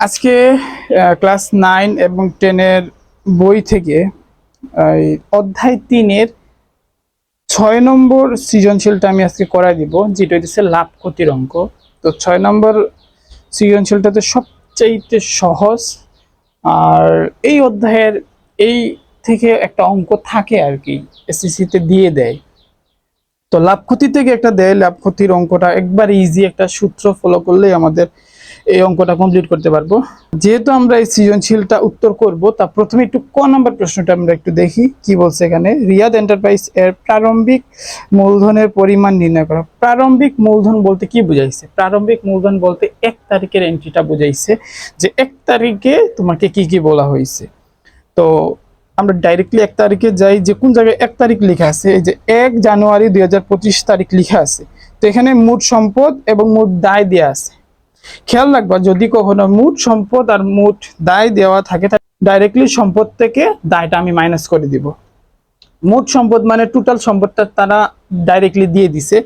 আজকে ক্লাস 9 এবং 10 এর বই থেকে অধ্যায় 3 এর 6 নম্বর সৃজনশীলটা আমি আজকে করাই দিব, যেটা হচ্ছে লাভ ক্ষতির অঙ্ক। তো 6 নম্বর সৃজনশীলটাতে সবচাইতে সহজ, আর এই অধ্যায়ের এই থেকে একটা অঙ্ক থাকে আর কি, এসএসসিতে দিয়ে দেয়। তো লাভ ক্ষতি থেকে একটা দেয়, লাভ ক্ষতির অঙ্কটা একবার ইজি, একটা সূত্র ফলো করলেই আমাদের এই অঙ্কটা কমপ্লিট করতে পারবো। যেহেতু আমরা এই সৃজনশীলটা উত্তর করব, তা প্রথমে একটু ক নম্বর প্রশ্নটা আমরা একটু দেখি কি বলছে এখানে। রিয়াদ এন্টারপ্রাইজ এর প্রারম্ভিক মূলধনের পরিমাণ নির্ণয় করা। প্রারম্ভিক মূলধন বলতে কি বুঝাইছে? প্রারম্ভিক মূলধন বলতে 1 তারিখের এন্ট্রিটা বুঝাইছে, যে 1 তারিখে তোমাকে কি কি বলা হয়েছে। তো আমরা ডাইরেক্টলি 1 তারিখে যাই, যে কোন জায়গায় 1 তারিখ লেখা আছে, এই যে 1 জানুয়ারি 2025 তারিখ লেখা আছে। তো এখানে মোট সম্পদ এবং মোট দায় দেওয়া আছে। খেয়াল রাখবা, যদি কখনো মোট সম্পদ আর মোট দায় দেওয়া থাকে, ডাইরেক্টলি সম্পদ থেকে দায়টা আমি মাইনাস করে দিব। মোট সম্পদ মানে টোটাল সম্পদটা তারা ডাইরেক্টলি দিয়ে দিছে,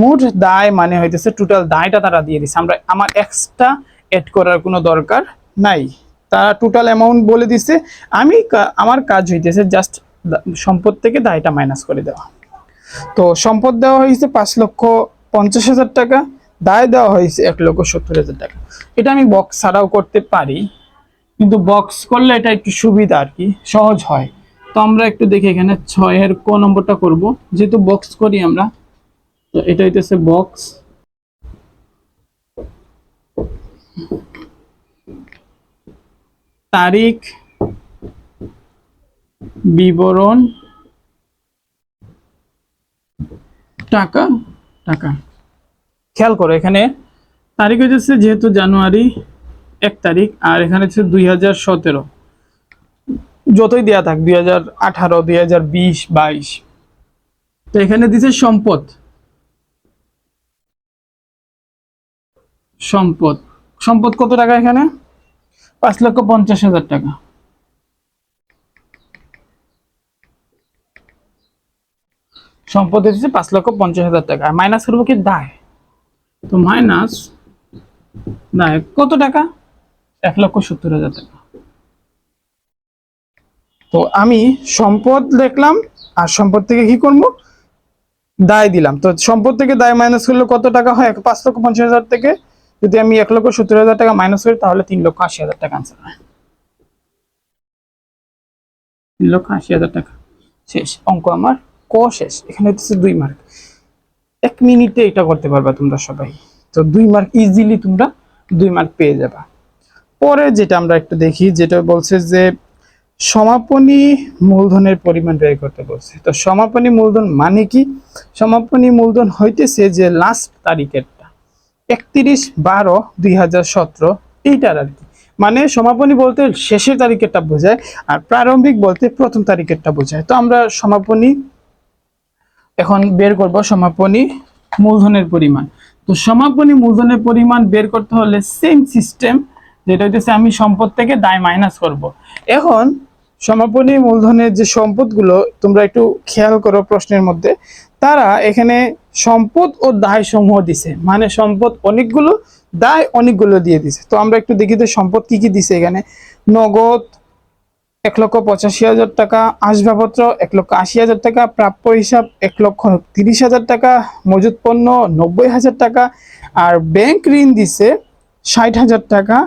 মোট দায় মানে হইতেছে টোটাল দায়টা তারা দিয়ে দিছে। আমার এক্সট্রা এড করার কোনো দরকার নাই, তারা টোটাল অ্যামাউন্ট বলে দিছে। আমার কাজ হইতেছে জাস্ট সম্পদ থেকে দায়টা মাইনাস করে দেওয়া। তো সম্পদ দেওয়া হয়েছে 5,50,000 টাকা, দায় দেওয়া হয়েছে 1,70,000 টাকা। এটা আমি বক্স ছাড়াও করতে পারি, কিন্তু বক্স করলে এটা একটু সুবিধা আর কি, সহজ হয়। তো আমরা একটু দেখি এখানে 6 এর ক নম্বরটা করব, যেহেতু বক্স করি আমরা। তো এটা হইতেছে বক্স। তারিখ বিবরণ টাকা টাকা। খেয়াল করো, এখানে তারিখ হইতেছে যেহেতু জানুয়ারি 1 তারিখ, আর এখানে হচ্ছে 2017, যতই দেয়া থাক 2018, 2020, 22। তো এখানে দিছে সম্পদ। সম্পদ সম্পদ কত টাকা? এখানে 5,50,000 টাকা। সম্পদ হচ্ছে 5,50,000 টাকা। আর মাইনাস করবো কি দায়। তো মাইনাস দায় কত টাকা? 1,70,000 টাকা। তো আমি সম্পদ লিখলাম, আর সম্পদ থেকে কি করবো? দায় দিলাম। তো সম্পদ থেকে দায় মাইনাস করলে কত টাকা হয়? 5,50,000 থেকে যদি আমি 1,70,000 টাকা মাইনাস করি, তাহলে 3,80,000 টাকা আনসার হয়। 3,80,000 টাকা। শেষ অঙ্ক আমার ক শেষ। এখানে হচ্ছে 2 মার্ক। 1 মিনিটে এটা করতে পারবা তোমরা সবাই। তো 2 মার্ক ইজিলি তোমরা 2 মার্ক পেয়ে যাবা। পরে যেটা আমরা একটু দেখি, যেটা বলছে যে সমাপনী মূলধনের পরিমাণ বের করতে বলছে। তো সমাপনী মূলধন মানে কি? সমাপনী মূলধন হইতেছে যে লাস্ট তারিখেরটা, 31/12/2017, এইটার আর কি। মানে সমাপনী বলতে শেষের তারিখেরটা বোঝায়, আর প্রারম্ভিক বলতে প্রথম তারিখেরটা বোঝায়। তো আমরা সমাপনী এখন বের করব, সমাপনী মূলধনের পরিমাণ। তো সমাপনী মূলধনের পরিমাণ বের করতে হলে সেম সিস্টেম, যেটা হইতেছে আমি সম্পদ থেকে দায় মাইনাস করব। এখন সমাপনী মূলধনের যে সম্পদগুলো, তোমরা একটু খেয়াল করো প্রশ্নের মধ্যে, তারা এখানে সম্পদ ও দায় সমূহ দিছে, মানে সম্পদ অনেকগুলো, দায় অনেকগুলো দিয়ে দিছে। তো আমরা একটু দেখি যে সম্পদ কি কি দিছে এখানে। নগদ 1,85,000 টাকা, আসবাবপত্র 1,80,000 টাকা, প্রাপ্য হিসাব 1,30,000 টাকা, মজুত পণ্য 90,000 টাকা, আর ব্যাংক ঋণ দিছে 60,000 টাকা,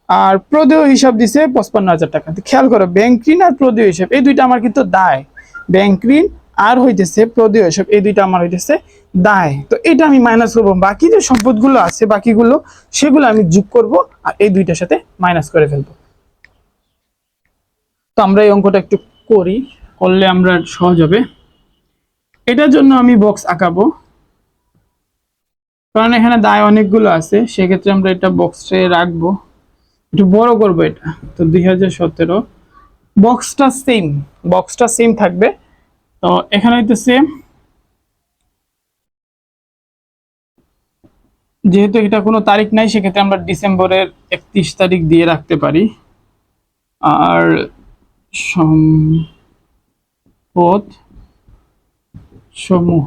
আর প্রদেয় হিসাব দিছে 55,000 টাকা। খেয়াল করো, ব্যাংক ঋণ আর প্রদেয় হিসাব এই দুইটা আমার কিন্তু দায়। ব্যাংক ঋণ আর হইতেছে প্রদেয় হিসাব, এই দুইটা আমার হইতেছে দায়। তো এটা আমি মাইনাস করবো, বাকি যে সম্পদগুলো আছে বাকিগুলো, সেগুলো আমি যোগ করব আর এই দুইটার সাথে মাইনাস করে ফেলবো। তো আমরা এই অঙ্কটা একটু করি, করলে আমরা সহজ হবে। এটার জন্য আমি বক্স আঁকাবো, কারণ এখানে দায় অনেকগুলো আছে, সেক্ষেত্রে আমরা এটা বক্সে রাখবো। একটু বড় করবো এটা। তো 2017, বক্সটা সেম থাকবে। তো এখানে হইতেছে, যেহেতু এটা কোনো তারিখ নাই, সেক্ষেত্রে আমরা ডিসেম্বরের 31 তারিখ দিয়ে রাখতে পারি। আর সম্পদ সমূহ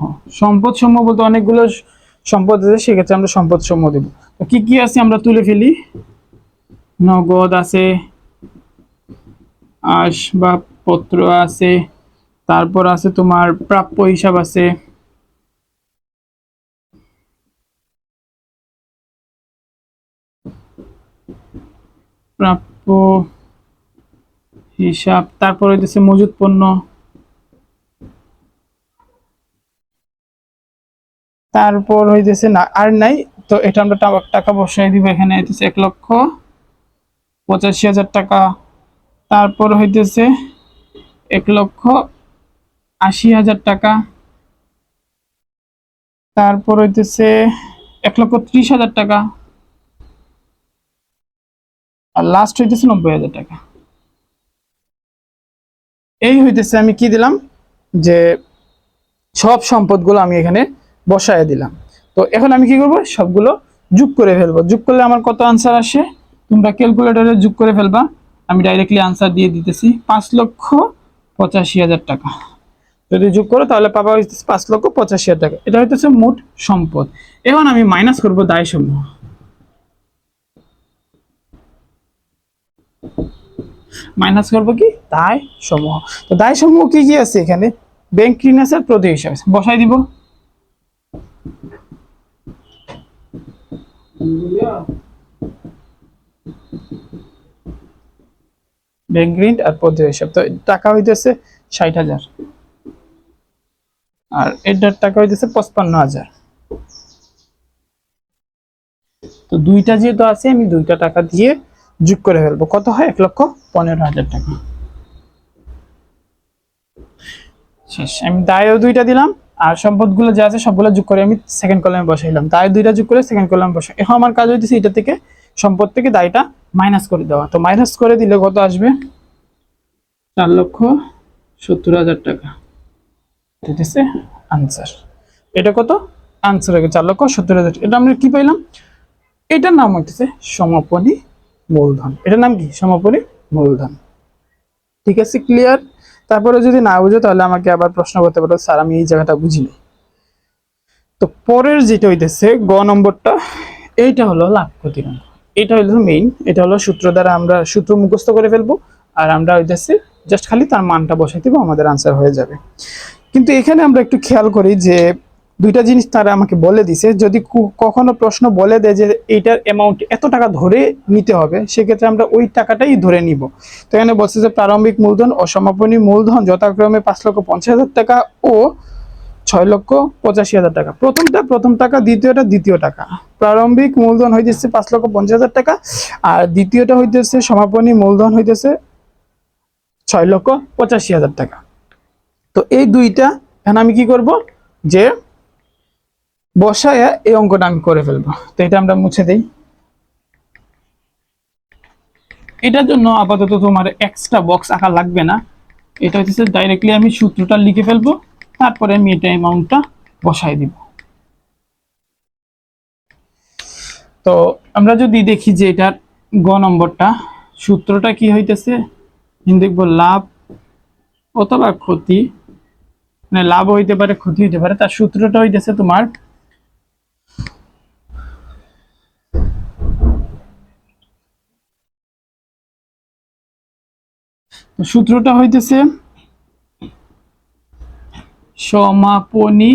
বলতে অনেকগুলো সম্পদ আছে, সেক্ষেত্রে আমরা সম্পদ সমূহ দেবো। তো কি কি আছে আমরা তুলে ফেলি। নগদ আছে, আসবাবপত্র আছে, তারপর আছে তোমার প্রাপ্য হিসাব আছে, প্রাপ্য হিসাব, তারপর হইতেছে মজুদ পণ্য, তারপর হইতেছে না আর নাই। তো এটা আমরা টাকা বসাই দিব এখানে, হইতেছে 1,85,000 টাকা। তারপর হইতেছে 1,80,000 টাকা। তারপর হইতেছে 1,30,000 টাকা। আর লাস্ট হইতেছে 90,000 টাকা। এই হইতেছে আমি কি দিলাম, যে সব সম্পদগুলো আমি এখানে বসায় দিলাম। তো এখন আমি কি করব, সবগুলো যোগ করে ফেলবো। যোগ করলে আমার কত আনসার আসে, তোমরা ক্যালকুলেটরে যোগ করে ফেলবা। আমি ডাইরেক্টলি আনসার দিয়ে দিতেছি, 5,85,000 টাকা। যদি যোগ করো তাহলে পাবা হইতেছে 5,85,000 টাকা। এটা হইতেছে মোট সম্পদ। এখন আমি মাইনাস করব দায় সমূহ। মাইনাস করব কি, দায় সমূহ। তো দায় সমূহ কি কি আছে এখানে, ব্যাংক ঋণ আছে, প্রদেয় হিসাব আছে, বসাই দিব। ব্যাংক ঋণ আর প্রদেয় হিসাব। তো টাকা হইতেছে 60,000, আর এটার টাকা হইতেছে 55,000। তো দুইটা যেহেতু আছে, আমি দুইটা টাকা দিয়ে যোগ করে ফেলবো। কত হয়, 1,15,000 টাকা। শেষ। আমি দায়ও দুইটা দিলাম, আর সম্পদগুলো যা আছে সবগুলো যোগ করে আমি সেকেন্ড কলামে বসাইলাম। দায় দুইটা যোগ করে সেকেন্ড কলামে বসাই। এখন আমার কাজ হইতেছে এটা থেকে, সম্পদ থেকে দায়টা মাইনাস করে দেওয়া। তো মাইনাস করে দিলে কত আসবে, 4,70,000 টাকা। হইতেছে আনসার। এটা কত, আনসার হবে 4,70,000। এটা আমরা কি পাইলাম, এটার নাম হইতেছে সমাপনী মূলধন। এটার নাম কি, সমাপনী মূলধন। ঠিক আছে, ক্লিয়ার। তারপরে যদি না বুঝো তাহলে আমাকে আবার প্রশ্ন করতে পারো, স্যার আমি এই জায়গাটা বুঝিনি। তো পরের যেটা হইতেছে গ নম্বরটা, এইটা হলো লাভ ক্ষতির অঙ্ক। এটা হলো মেইন, এটা হলো সূত্র দ্বারা আমরা সূত্র মুখস্থ করে ফেলবো, আর আমরা হইতেছে জাস্ট খালি তার মানটা বসাই দিব, আমাদের আনসার হয়ে যাবে। কিন্তু এখানে আমরা একটু খেয়াল করি যে দুইটা জিনিস তারা আমাকে বলে দিছে, যদি কখনো প্রশ্ন বলে দেয় যে এইটার অ্যামাউন্ট এত টাকা ধরে নিতে হবে, সেক্ষেত্রে আমরা ওই টাকাটাই ধরে নিব। তো এখানে বলছে যে প্রারম্ভিক মূলধন ও সমাপনী মূলধন যথাক্রমে 5,50,000 টাকা ও 6,85,000 টাকা। প্রথম টাকা, দ্বিতীয়টা দ্বিতীয় টাকা। প্রারম্ভিক মূলধন হইতেছে 5,50,000 টাকা, আর দ্বিতীয়টা হইতেছে সমাপনী মূলধন হইতেছে 6,85,000 টাকা। তো এই দুইটা এখন আমি কি করব, যে বসায়া এই অঙ্কটা আমি করে ফেলবো। তো এটা আমরা মুছে দেই। এটার জন্য আপাতত তোমার এক্সট্রা বক্স আঁকা লাগবে না, এটা হচ্ছে ডাইরেক্টলি আমি সূত্রটা লিখে ফেলবো, তারপরে আমি এটা অ্যামাউন্টটা বসাই দিব। তো আমরা যদি দেখি যে এটার গ নম্বরটা, সূত্রটা কি হইতেছে, দেখবো লাভ অথবা ক্ষতি, মানে লাভ হইতে পারে ক্ষতি হইতে পারে। তার সূত্রটা হইতেছে তোমার সূত্রটা হইতেছে সমাপনী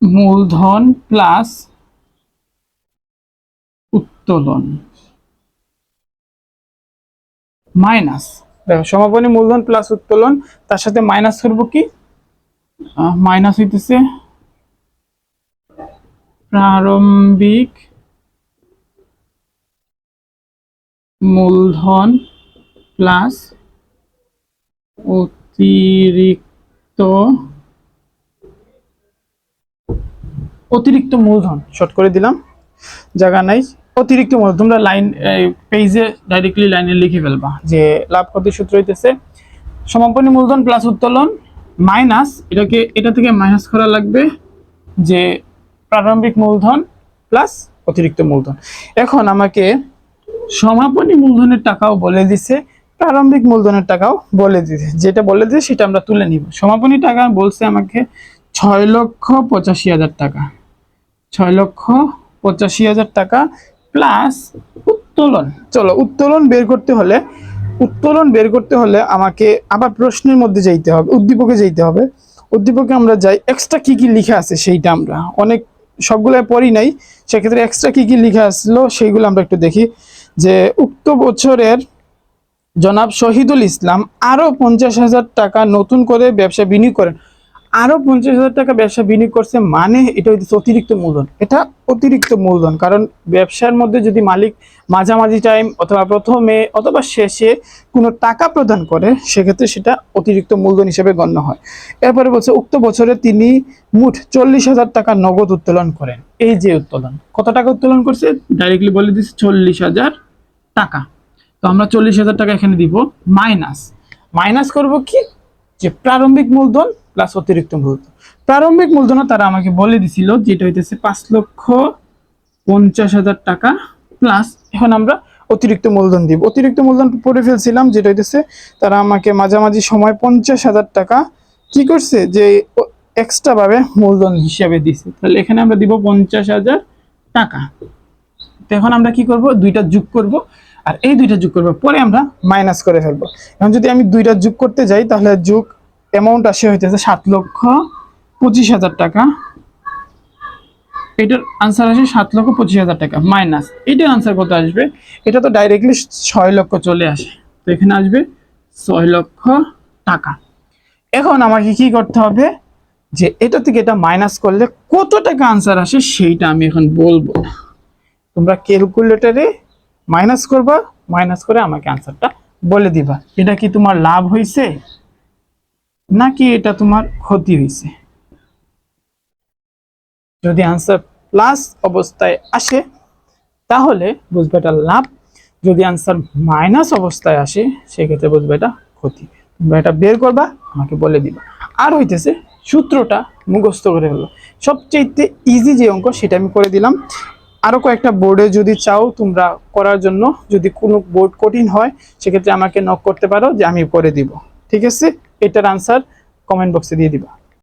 মূলধন প্লাস উত্তোলন মাইনাস, দেখো সমাপনী মূলধন প্লাস উত্তোলন, তার সাথে মাইনাস করবো কি, মাইনাস হইতেছে প্রারম্ভিক মূলধন প্লাস অতিরিক্ত মূলধন। শর্ট করে দিলাম, জায়গা নাই। অতিরিক্ত মূলধন তোমরা লাইন পেজে ডাইরেক্টলি লাইনে লিখে ফেলবা, যে লাভ ক্ষতির সূত্র হইতেছে সমাপনী মূলধন প্লাস উত্তোলন মাইনাস, এটাকে এটা থেকে মাইনাস করা লাগবে যে প্রারম্ভিক মূলধন প্লাস অতিরিক্ত মূলধন। এখন আমাকে সমাপনী মূলধনের টাকাও বলে দিছে, প্রারম্ভিক মূলধনের টাকাও বলে দিছে। যেটা বলে দিছে সেটা আমরা তুলে নিব। সমাপনী টাকা বলছে আমাকে 6,85,000 টাকা, 6,85,000 85,000 টাকা প্লাস উত্তোলন। চলো উত্তোলন বের করতে হলে আমাকে আবার প্রশ্নের মধ্যে যাইতে হবে, উদ্দীপকে যাইতে হবে। উদ্দীপকে আমরা যাই, এক্সট্রা কি কি লেখা আছে সেইটা আমরা অনেক সবগুলো পড়ি নাই, সেক্ষেত্রে এক্সট্রা কি কি লেখা আসলো সেইগুলো আমরা একটু দেখি। যে উক্ত বছরের জনাব শহীদুল ইসলাম আরো 50,000 টাকা নতুন করে ব্যবসা বিনিয়োগ করেন। আরো 50,000 টাকা ব্যবসা বিনিয়োগ করছে মানে এটা হচ্ছে অতিরিক্ত মূলধন। এটা অতিরিক্ত মূলধন, কারণ ব্যবসার মধ্যে যদি মালিক মাঝামাঝি টাইম অথবা প্রথমে অথবা শেষে কোনো টাকা প্রদান করে, সেক্ষেত্রে সেটা অতিরিক্ত মূলধন হিসেবে গণ্য হয়। এরপরে বলছে উক্ত বছরে তিনি মোট 40,000 টাকা নগদ উত্তোলন করেন। এই যে উত্তোলন, কত টাকা উত্তোলন করছে ডাইরেক্টলি বলে দিচ্ছে 40,000 টাকা। তো আমরা 40,000 টাকা এখানে দিব, মাইনাস করব কি, যে প্রারম্ভিক মূলধন প্লাস অতিরিক্ত মূলধন। প্রারম্ভিক মূলধন তারা আমাকে বলে দিছিল যেটা হইতেছে 5,50,000 টাকা প্লাস, এখন আমরা অতিরিক্ত মূলধন দিব। অতিরিক্ত মূলধন পড়ে ফেলছিলাম, যেটা হইতেছে তারা আমাকে মাঝামাঝি সময় 50,000 টাকা কি করছে, যে এক্সট্রা ভাবে মূলধন হিসেবে দিছে। তাহলে এখানে আমরা দিব 50,000 টাকা। তো এখন আমরা কি করব, দুইটা যোগ করব, আর এই দুইটা যোগ করব পরে আমরা মাইনাস করে ফেলবো। এখন যদি আমি দুইটা যোগ করতে যাই, তাহলে যোগ অ্যামাউন্ট আসে হইতেছে 7,25,000 টাকা। এটার আনসার আসে 7,25,000 টাকা মাইনাস এটার আনসার কত আসবে, এটা তো ডাইরেক্টলি 6 লক্ষ চলে আসে, তো এখানে আসবে 6 লক্ষ টাকা। এখন আমাকে কি করতে হবে, যে এটা থেকে এটা মাইনাস করলে কত টাকা আনসার আসে সেইটা আমি এখন বলবো না, তোমরা ক্যালকুলেটরে মাইনাস করবা, মাইনাস করে আমাকে আনসারটা বলে দিবা। এটা কি তোমার লাভ হয়েছে নাকি এটা তোমার ক্ষতি হয়েছে। যদি আনসার প্লাস অবস্থায় আসে তাহলে বুঝবে এটা লাভ, যদি আনসার মাইনাস অবস্থায় আসে সেক্ষেত্রে বুঝবে এটা ক্ষতি। তোমরা এটা বের করবা, আমাকে বলে দিবা। আর হইতেছে সূত্রটা মুখস্থ করে হলো, সবচেয়ে ইজি যে অঙ্ক সেটা আমি করে দিলাম। আরো কয়েকটা বোর্ডে যদি চাও তোমরা করার জন্য, যদি কোনো বোর্ড কঠিন হয় সেক্ষেত্রে আমাকে নক করতে পারো, যে আমি করে দিব। ঠিক আছে, এটার আনসার কমেন্ট বক্সে দিয়ে দিবা।